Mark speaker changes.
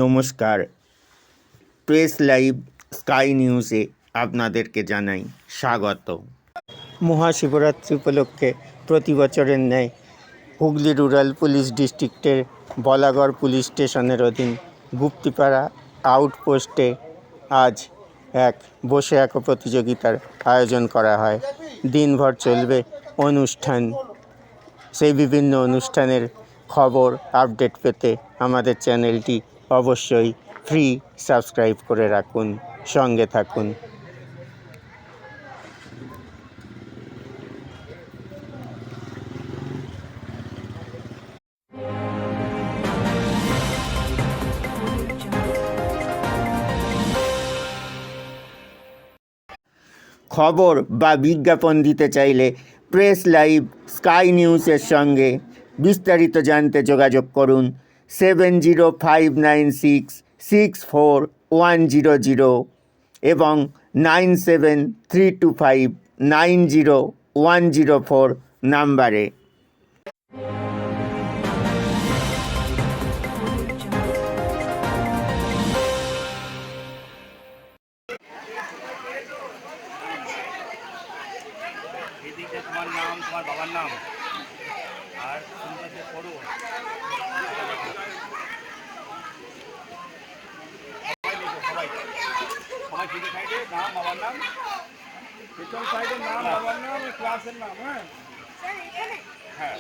Speaker 1: নমস্কার, press live sky নিউজে আপনাদেরকে জানাই স্বাগত। মহাশিবরাত্রি উপলক্ষে প্রতি বছরের ন্যায় হুগলি রুরাল পুলিশ ডিস্ট্রিক্টের বলাগড় পুলিশ স্টেশনের অধীন গুপ্তিপাড়া আউটপোস্টে আজ এক বসে আঁকো প্রতিযোগিতার আয়োজন করা হয়। দিনভর চলবে অনুষ্ঠান। সেই বিভিন্ন অনুষ্ঠানের খবর আপডেট পেতে আমাদের চ্যানেলটি অবশ্যই ফ্রি সাবস্ক্রাইব করে রাখুন, সঙ্গে থাকুন। খবর বা বিজ্ঞাপন দিতে চাইলে প্রেস লাইভ স্কাই নিউজের সঙ্গে বিস্তারিত জানতে যোগাযোগ করুন 7059664100 এবং 9732590104 নাম্বারে।
Speaker 2: এদিকে তোমার নাম, তোমার বাবার নাম, আর তুমি যে পড়ো সবাই সবাই ফিরে সাইডে নাম, বাবার নাম, পেছন সাইডের নাম, বাবার নাম, ক্লাসের নাম। হ্যাঁ হ্যাঁ।